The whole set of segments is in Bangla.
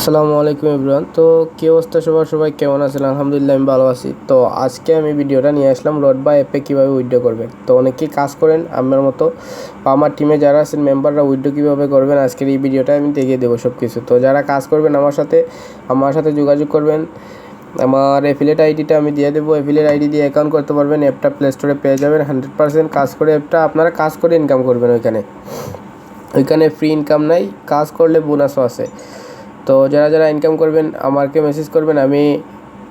আসসালামু আলাইকুম এভরিওয়ান। তো কী অবস্থা সবাই কেমন আছেন? আলহামদুলিল্লাহ আমি ভালো আছি। তো আজকে আমি ভিডিওটা নিয়ে আসলাম রডবা অ্যাপে কীভাবে উইথড্র করবেন। তো অনেকেই কাজ করেন আমার মতো বা আমার টিমে যারা আছেন মেম্বাররা উইথড্র কীভাবে করবেন আজকের এই ভিডিওটা আমি দেখিয়ে দেবো সব কিছু। তো যারা কাজ করবেন আমার সাথে যোগাযোগ করবেন। আমার অ্যাফিলিয়েট আইডিটা আমি দিয়ে দেবো। অ্যাফিলিয়েট আইডি দিয়ে অ্যাকাউন্ট করতে পারবেন। অ্যাপটা প্লে স্টোরে পেয়ে যাবেন। 100% কাজ করে অ্যাপটা আপনারা কাজ করে ইনকাম করবেন। ওইখানে ফ্রি ইনকাম নাই, কাজ করলে বোনাসও আছে। তো যারা ইনকাম করবেন আমাকে মেসেজ করবেন। আমি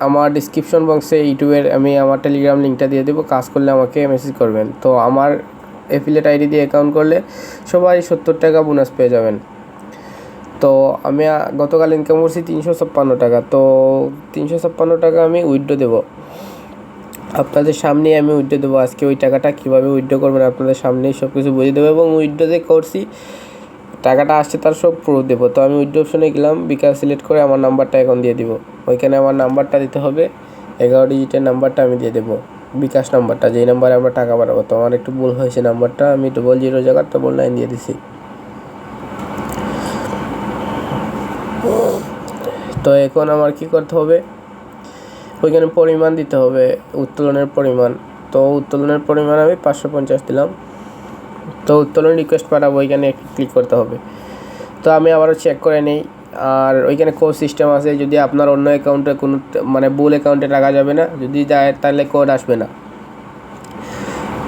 আমার ডিসক্রিপশন বক্সে ইউটিউবের আমার টেলিগ্রাম লিঙ্কটা দিয়ে দেবো। কাজ করলে আমাকে মেসেজ করবেন। তো আমার অ্যাফিলিয়েট আইডি দিয়ে অ্যাকাউন্ট করলে সবাই 70 টাকা বোনাস পেয়ে যাবেন। তো আমি গতকাল ইনকাম করছি 356 টাকা। তো 356 টাকা আমি উইথড্র দেবো, আপনাদের সামনেই আমি উইথড্র দেবো। আজকে ওই টাকাটা কীভাবে উইথড্র করবেন আপনাদের সামনেই সব কিছু বুঝিয়ে দেবো এবং উইথড্র যে করছি টাকাটা আসছে তার সব প্রুফ দেবো। তো আমি উইথড্র অপশনে গেলাম, বিকাশ সিলেক্ট করে আমার নাম্বারটা এখন দিয়ে দিব। ওইখানে আমার নাম্বারটা দিতে হবে, 11 ডিজিটের নাম্বারটা আমি দিয়ে দেবো, বিকাশ নাম্বারটা, যেই নাম্বারে আমরা টাকা পাঠাবো। তো আমার একটু ভুল হয়েছে নাম্বারটা, আমি 00 জায়গায় 9 দিয়ে দিছি। তো এখন আমার কি করতে হবে, ওইখানে পরিমাণ দিতে হবে, উত্তোলনের পরিমাণ। তো উত্তোলনের পরিমাণ আমি 550 দিলাম। তো উত্তোলন রিকোয়েস্ট পাঠাবো, ওইখানে ক্লিক করতে হবে। তো আমি আবারও চেক করে নিই। আর ওইখানে কোড সিস্টেম আছে, যদি আপনার অন্য অ্যাকাউন্টে কোনো ভুল অ্যাকাউন্টে টাকা যাবে না, যদি যায় তাহলে কোড আসবে না।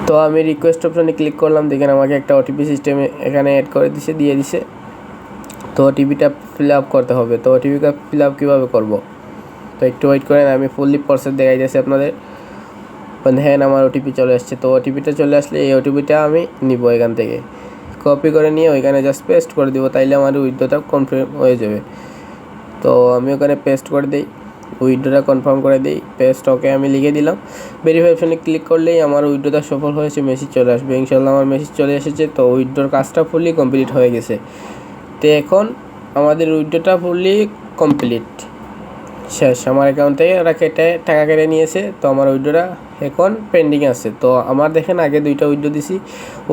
তো আমি রিকোয়েস্ট অপশনে ক্লিক করলাম, দেখেন আমাকে একটা ওটিপি সিস্টেমে এখানে অ্যাড করে দিয়ে দিছে। তো ওটিপিটা ফিল আপ করতে হবে। তো ওটিপিটা ফিল আপ কীভাবে করবো, তো একটু ওয়েট করেন, আমি ফুললি প্রসেস দেখাই দিয়েছি আপনাদের। হ্যাঁ, আমার ওটিপি চলে আসছে। তো ওটিপিটা চলে আসলে এই ওটিপিটা আমি নিব, এখান থেকে কপি করে নিয়ে ওইখানে জাস্ট পেস্ট করে দিব, তাইলে আমার উইথড্রটা কনফার্ম হয়ে যাবে। তো আমি ওখানে পেস্ট করে দিই, উইথড্রটা কনফার্ম করে দিই, পেস্ট ওকে আমি লিখে দিলাম। ভেরিফিকেশনে ক্লিক করলেই আমার উইথড্রটা সফল হয়েছে, মেসেজ চলে আসবে। ইনশাল্লাহ আমার মেসেজ চলে এসেছে। তো উইথড্রর কাজটা ফুললি কমপ্লিট হয়ে গেছে। তো এখন আমাদের উইথড্রটা ফুললি কমপ্লিট শেষ। আমার অ্যাকাউন্ট থেকে ওরা টাকা কেটে নিয়েছে। তো আমার উইথড্রটা এখন পেন্ডিং আছে। তো আমার দেখেন আগে 2টা উইথড্র দিছি,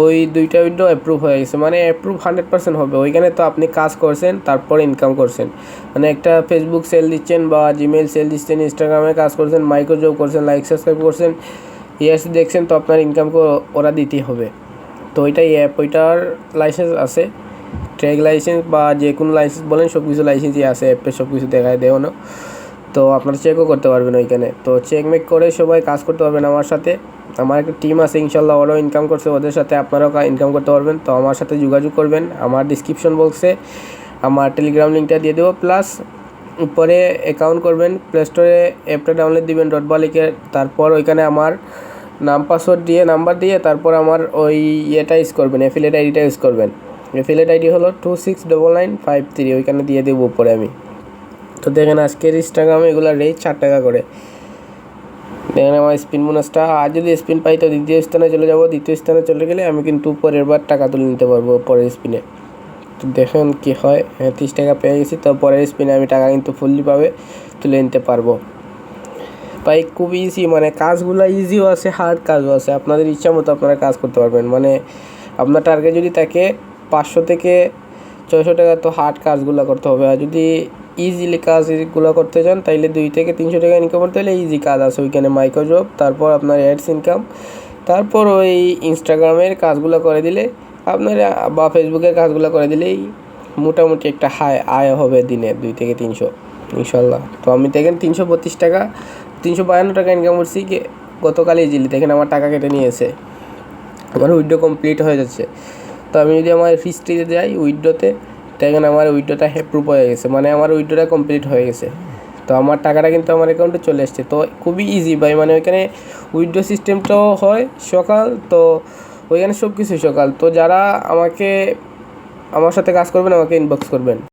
ওই 2টা উইথড্র অ্যাপ্রুভ হয়ে গেছে, মানে অ্যাপ্রুভ 100% হবে। ওইখানে তো আপনি কাজ করছেন তারপর ইনকাম করছেন, মানে একটা ফেসবুক সেল দিচ্ছেন বা জিমেল সেল দিচ্ছেন, ইনস্টাগ্রামে কাজ করছেন, মাইক্রো জব করছেন, লাইক সাবস্ক্রাইব করছেন, ইয়ার্স দেখছেন, তো আপনার ইনকামকে ওরা দিতেই হবে। তো ওইটাই অ্যাপ, ওইটার লাইসেন্স আছে, ট্রেক লাইসেন্স বা যে কোনো লাইসেন্স বলেন, সব কিছু লাইসেন্সই আছে অ্যাপে, সব কিছু দেখায় দেওয়ানো। তো আপনারা চেকও করতে পারবেন ওইখানে। তো চেক করে সবাই কাজ করতে পারবেন আমার সাথে। আমার একটা টিম আছে ইনশাল্লাহ, ওরাও ইনকাম করছে, ওদের সাথে আপনারাও ইনকাম করতে পারবেন। তো আমার সাথে যোগাযোগ করবেন, আমার ডিসক্রিপশন বক্সে আমার টেলিগ্রাম লিঙ্কটা দিয়ে দেবো, প্লাস উপরে অ্যাকাউন্ট করবেন, প্লে স্টোরে অ্যাপটা ডাউনলোড দিবেন ডটবা লিখে, তারপর ওইখানে আমার নাম পাসওয়ার্ড দিয়ে নাম্বার দিয়ে তারপর আমার ওই ইয়েটা ইউজ করবেন, অ্যাফিলিয়েট আইডিটা ইউজ করবেন। অ্যাফিলিয়েট আইডি হলো 269953, ওইখানে দিয়ে দেবো উপরে আমি। তো দেখেন আজকের ইনস্টাগ্রামে এগুলো রেট 4 টাকা করে। দেখেন আমার স্পিন বোনাসটা, আর যদি স্পিন পাই তো দ্বিতীয় স্থানে চলে যাব। দ্বিতীয় স্থানে চলে গেলে আমি কিন্তু পরের বার টাকা তুলে নিতে পারবো পরের স্পিনে। তো দেখেন কী হয়, 30 টাকা পেয়ে গেছি। তো পরের স্পিনে আমি টাকা কিন্তু ফুললি তুলে নিতে পারবো। ভাই খুব ইজি, মানে কাজগুলো ইজিও আছে, হার্ড কাজও আছে। আপনাদের ইচ্ছা মতো আপনারা কাজ করতে পারবেন। মানে আপনার টার্গেট যদি থাকে 500 থেকে 600 টাকা, তো হার্ড কাজগুলো করতে হবে। আর যদি ইজিলি কাজগুলো করতে চান তাইলে 2 থেকে 300 টাকা ইনকাম করতে হলে ইজি কাজ আছে ওইখানে, মাইক্রো জব, তারপর আপনার অ্যাডস ইনকাম, তারপর ওই ইনস্টাগ্রামের কাজগুলো করে দিলে আপনার বা ফেসবুকের কাজগুলো করে দিলেই মোটামুটি একটা আয় হবে দিনে 2 থেকে 300 ইনশাল্লাহ। তো আমি দেখেন 332 টাকা 352 টাকা ইনকাম করছি গতকাল ইজিলি। দেখেন আমার টাকা কেটে নিয়েছে, আমার উইথড্র কমপ্লিট হয়ে যাচ্ছে। তো আমি যদি আমার হিস্ট্রিতে যাই উইথড্রতে, দেখেন আমার উইথড্রটা অ্যাপ্রুভ হয়ে গেছে, মানে আমার উইথড্রটা কমপ্লিট হয়ে গেছে। তো আমার টাকাটা কিন্তু আমার অ্যাকাউন্টে চলে এসছে। তো খুবই ইজি ভাই, মানে ওইখানে উইথড্র সিস্টেমটাও হয় সকাল, তো ওইখানে সব কিছু সকাল। তো যারা আমার সাথে কাজ করবেন আমাকে ইনবক্স করবেন।